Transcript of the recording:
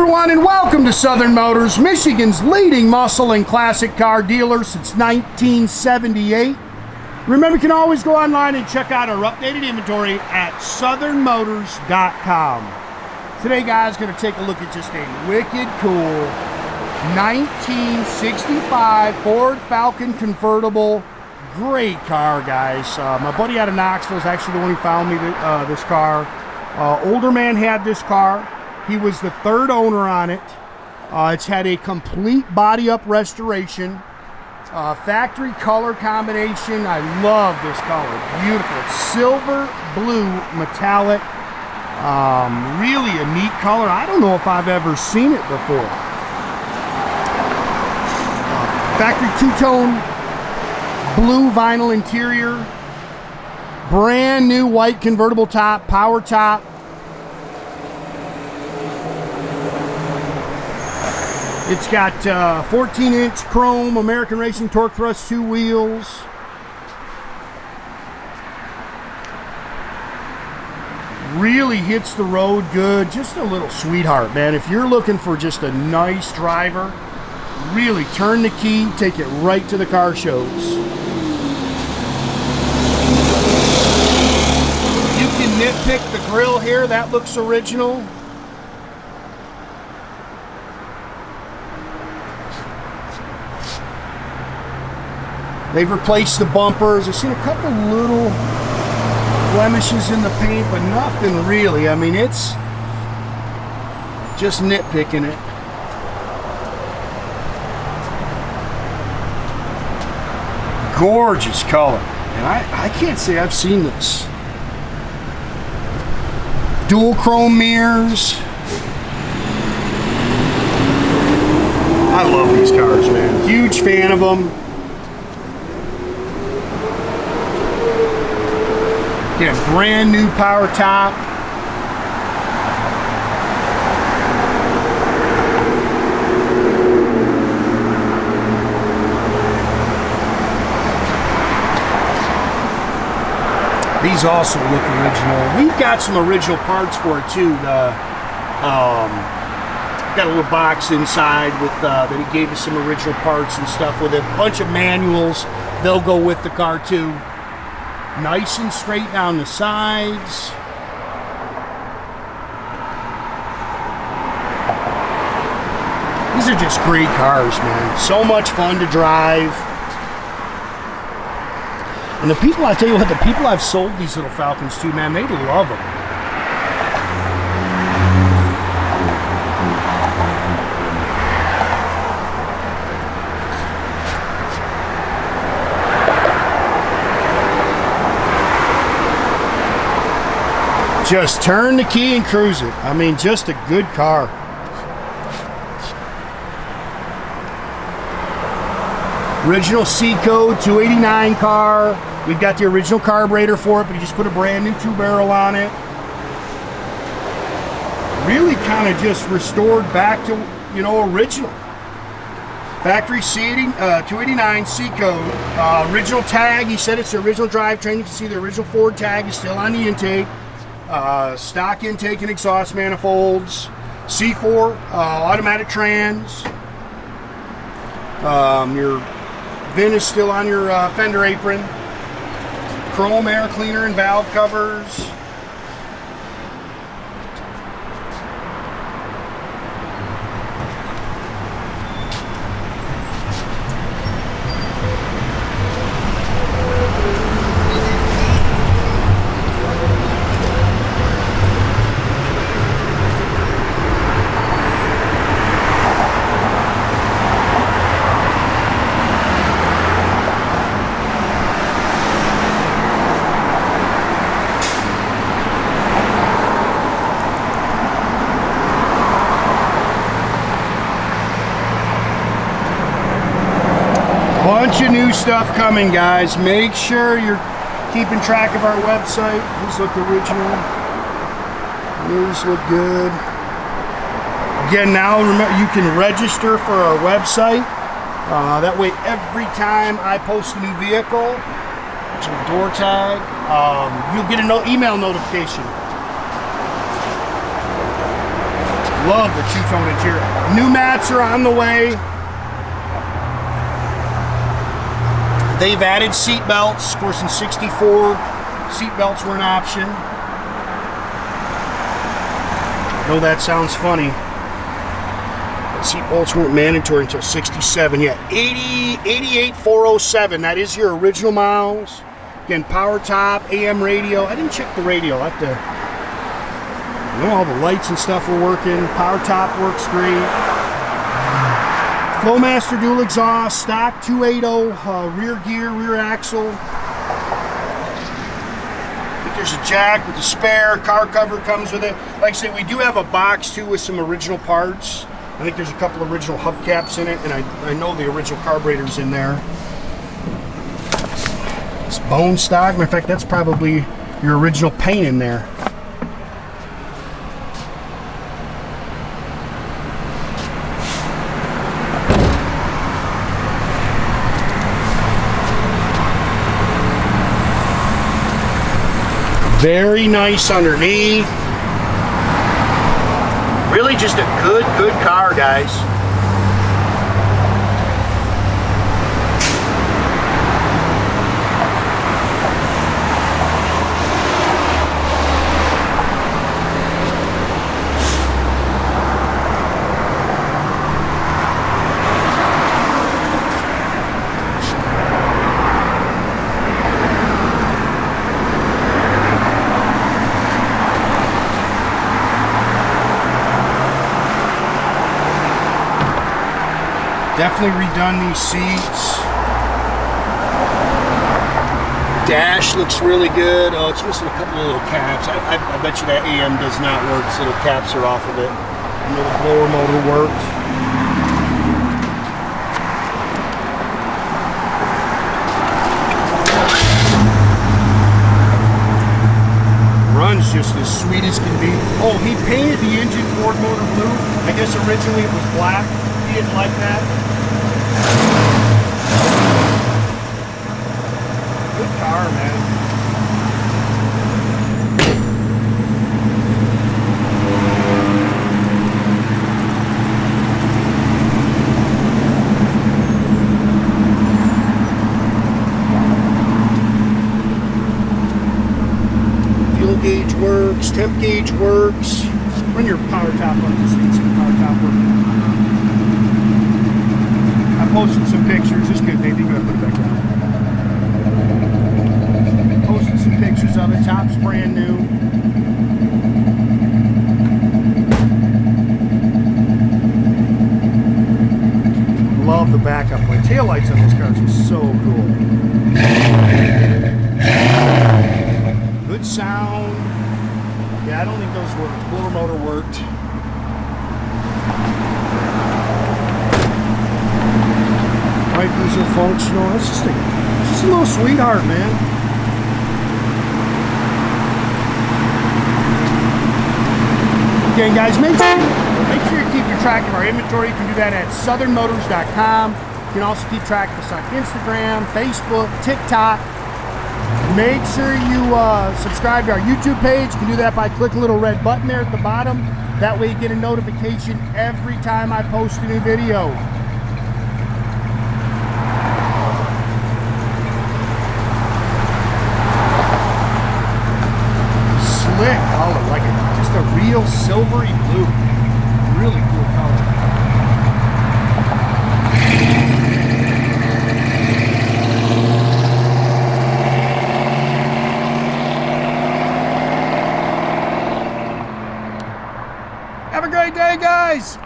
everyone, and welcome to Southern Motors, Michigan's leading muscle and classic car dealer since 1978. Remember, you can always go online and check out our updated inventory at southernmotors.com. Today, guys, going to take a look at just a wicked cool 1965 Ford Falcon convertible. Great car, guys. My buddy out of Knoxville is actually the one who found me this car. Older man had this car. He was the third owner on it. It's had a complete body-up restoration. Factory color combination. I love this color. Beautiful. Silver, blue, metallic. Really a neat color. I don't know if I've ever seen it before. Factory two-tone blue vinyl interior. Brand new white convertible top, power top. It's got 14-inch chrome American Racing Torque Thrust 2 wheels. Really hits the road good. Just a little sweetheart, man. If you're looking for just a nice driver, really turn the key, take it right to the car shows. You can nitpick the grill here. That looks original. They've replaced the bumpers. I've seen a couple little blemishes in the paint, but nothing really. I mean, it's just nitpicking it. Gorgeous color. And I can't say I've seen this. Dual chrome mirrors. I love these cars, man. Huge fan of them. Get a brand new power top. These also look original. We've got some original parts for it too. Got a little box inside with that he gave us some original parts and stuff with it. A bunch of manuals. They'll go with the car too. Nice and straight down the sides. These are just great cars, man. So much fun to drive. And the people, I tell you what, the people I've sold these little Falcons to, man, they love them. Just turn the key and cruise it. I mean, just a good car. Original C code 289 car. We've got the original carburetor for it, but you just put a brand new 2-barrel on it. Really kind of just restored back to, you know, original. Factory seating, 289 C code. Original tag. He said it's the original drivetrain. You can see the original Ford tag is still on the intake. Stock intake and exhaust manifolds, C4 automatic trans. Your VIN is still on your fender apron. Chrome air cleaner and valve covers. Bunch of new stuff coming, guys. Make sure you're keeping track of our website. These look original. These look good. Again, now remember, you can register for our website. That way, every time I post a new vehicle, which is a door tag, you'll get an email notification. Love the two-tone interior. New mats are on the way. They've added seat belts. Of course, in '64, seat belts were an option. I know that sounds funny. But seat belts weren't mandatory until '67. Yeah, 88,407. That is your original miles. Again, power top, AM radio. I didn't check the radio. I have to. You know, all the lights and stuff were working. Power top works great. Flowmaster dual exhaust, stock 280, rear gear, rear axle. I think there's a jack with a spare. Car cover comes with it. Like I say, we do have a box too with some original parts. I think there's a couple original hubcaps in it, and I know the original carburetor's in there. It's bone stock. Matter of fact, that's probably your original paint in there. Very nice underneath. Really just a good car, guys. Definitely redone these seats. Dash looks really good. Oh, it's missing a couple of little caps. I bet you that AM does not work. These little caps are off of it. And the blower motor worked. Runs just as sweet as can be. Oh, he painted the engine Ford motor blue. I guess originally it was black. He didn't like that. Good car, man. Fuel gauge works, temp gauge works. Run your power top on this thing, see the power top working. I posted some pictures. It's good, Nathan. You're going to put it back down. Posted some pictures of it. Top's brand new. Love the backup light. Taillights on those cars are so cool. Good sound. Yeah, I don't think those worked. Blower motor worked. Wipers are functional. It's just a little sweetheart, man. Okay, guys, make sure you keep your track of our inventory. You can do that at southernmotors.com. You can also keep track of us on Instagram, Facebook, TikTok. Make sure you subscribe to our YouTube page. You can do that by clicking the little red button there at the bottom. That way you get a notification every time I post a new video. Slick color, like just a real silvery blue. Really cool color. Have a great day, guys.